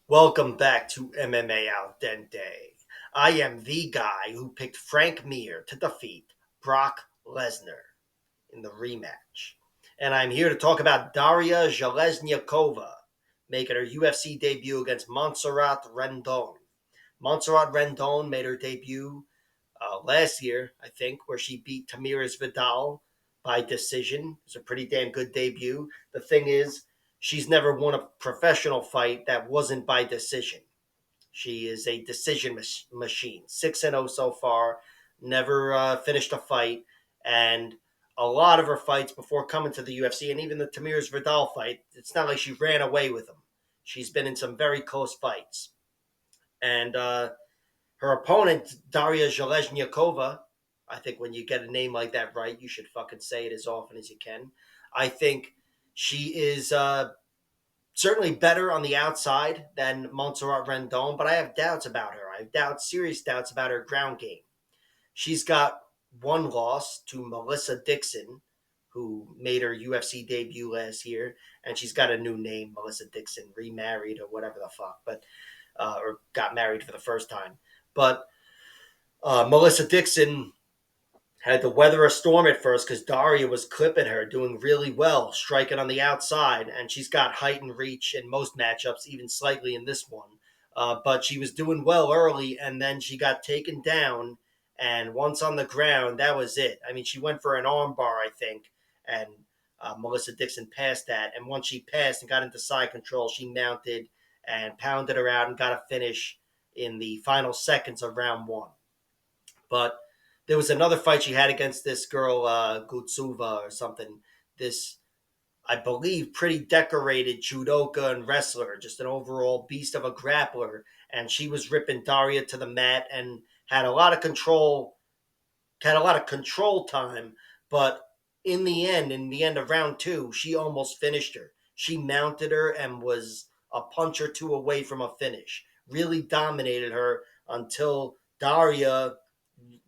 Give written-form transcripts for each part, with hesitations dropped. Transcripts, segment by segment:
Welcome back to MMA Al Dente. I am the guy who picked Frank Mir to defeat Brock Lesnar in the rematch. And I'm here to talk about Dariya Zheleznyakova making her UFC debut against Montserrat Rendon. Montserrat Rendon made her debut last year, I think, where she beat Tamiris Vidal by decision. It was a pretty damn good debut. The thing is, she's never won a professional fight that wasn't by decision. She is a decision machine. 6-0 so far, never finished a fight. And a lot of her fights before coming to the UFC, and even the Tamiris Vidal fight, it's not like she ran away with them. She's been in some very close fights. And her opponent, Dariya Zheleznyakova, I think when you get a name like that right, you should fucking say it as often as you can. I think she is certainly better on the outside than Montserrat Rendon, but I have doubts about her. I have serious doubts about her ground game. She's got one loss to Melissa Dixon, who made her UFC debut last year, and she's got a new name, Melissa Dixon, remarried or whatever the fuck, but or got married for the first time. But Melissa Dixon had to weather a storm at first because Dariya was clipping her, doing really well, striking on the outside, and she's got height and reach in most matchups, even slightly in this one. But she was doing well early, and then she got taken down, and once on the ground, that was it. I mean, she went for an armbar, I think, and Melissa Dixon passed that, and once she passed and got into side control, she mounted and pounded her out and got a finish in the final seconds of round one. But there was another fight she had against this girl, Gutsuva or something. This, I believe, pretty decorated judoka and wrestler, just an overall beast of a grappler. And she was ripping Dariya to the mat and had a lot of control, time. But in the end of round two, she almost finished her. She mounted her and was a punch or two away from a finish. Really dominated her until Dariya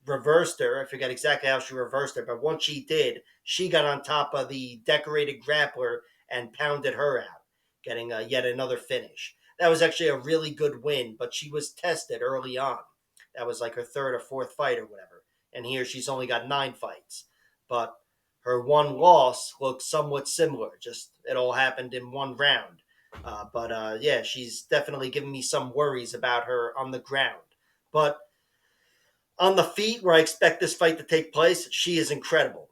reversed her. I forget exactly how she reversed her, but once she did, she got on top of the decorated grappler and pounded her out, getting yet another finish. That was actually a really good win, but she was tested early on. That was like her third or fourth fight or whatever. And here she's only got 9 fights. But her one loss looks somewhat similar. Just it all happened in one round. But yeah, she's definitely giving me some worries about her on the ground. But on the feet, where I expect this fight to take place, she is incredible.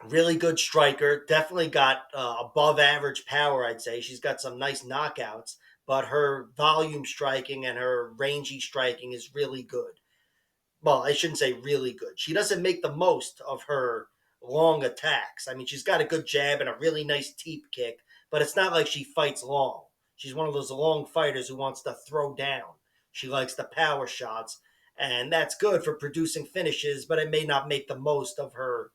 Really good striker. Definitely got above average power, I'd say. She's got some nice knockouts, but her volume striking and her rangy striking is really good. Well, I shouldn't say really good. She doesn't make the most of her long attacks. I mean, she's got a good jab and a really nice teep kick, but it's not like she fights long. She's one of those long fighters who wants to throw down. She likes the power shots, and that's good for producing finishes, but it may not make the most of her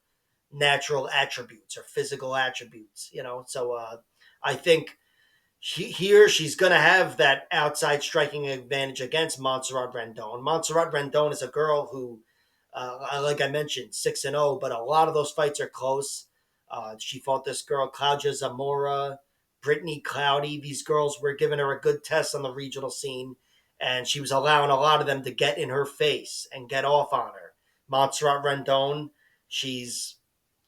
natural attributes or physical attributes, So I think here she's going to have that outside striking advantage against Montserrat Rendon. Montserrat Rendon is a girl who, like I mentioned, 6-0, but a lot of those fights are close. She fought this girl, Claudia Zamora, Brittany Cloudy. These girls were giving her a good test on the regional scene, and she was allowing a lot of them to get in her face and get off on her. Montserrat Rendon, she's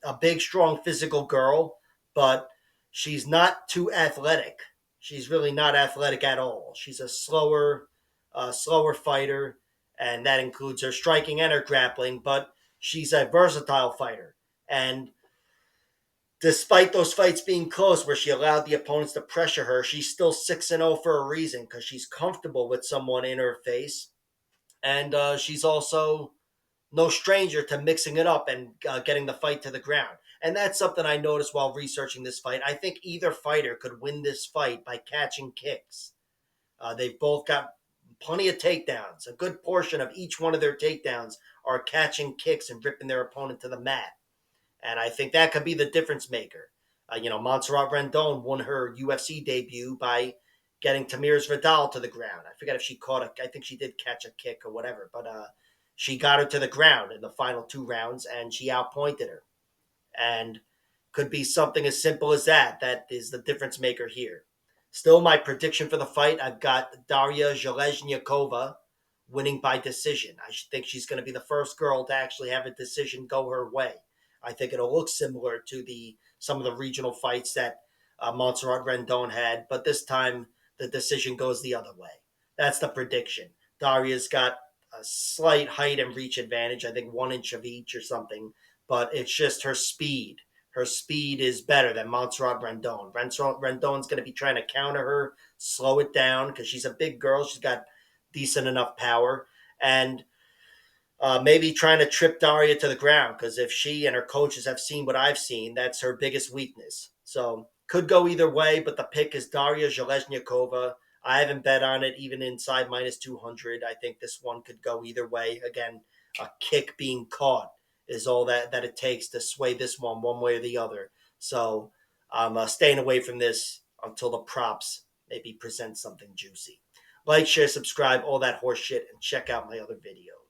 a big, strong, physical girl, but she's not too athletic. She's really not athletic at all. She's a slower fighter, and that includes her striking and her grappling. But she's a versatile fighter, and despite those fights being close, where she allowed the opponents to pressure her, she's still 6-0 for a reason because she's comfortable with someone in her face, and she's also no stranger to mixing it up and getting the fight to the ground. And that's something I noticed while researching this fight. I think either fighter could win this fight by catching kicks. They've both got plenty of takedowns. A good portion of each one of their takedowns are catching kicks and ripping their opponent to the mat. And I think that could be the difference maker. Montserrat Rendon won her UFC debut by getting Tamiris Vidal to the ground. I forget if she I think she did catch a kick or whatever, but she got her to the ground in the final 2 rounds and she outpointed her. And could be something as simple as that. That is the difference maker here. Still, my prediction for the fight, I've got Dariya Zheleznyakova winning by decision. I think she's going to be the first girl to actually have a decision go her way. I think it'll look similar to the some of the regional fights that Montserrat Rendon had, but this time the decision goes the other way. That's the prediction. Daria's got a slight height and reach advantage, I think 1 inch of each or something, but it's just her speed. Her speed is better than Montserrat Rendon. Rendon's going to be trying to counter her, slow it down because she's a big girl. She's got decent enough power. And maybe trying to trip Daria to the ground because if she and her coaches have seen what I've seen, that's her biggest weakness. So could go either way, but the pick is Daria Zheleznyakova. I haven't bet on it even inside minus 200. I think this one could go either way. Again, a kick being caught is all that it takes to sway this one way or the other. So I'm staying away from this until the props maybe present something juicy. Like, share, subscribe, all that horse shit, and check out my other videos.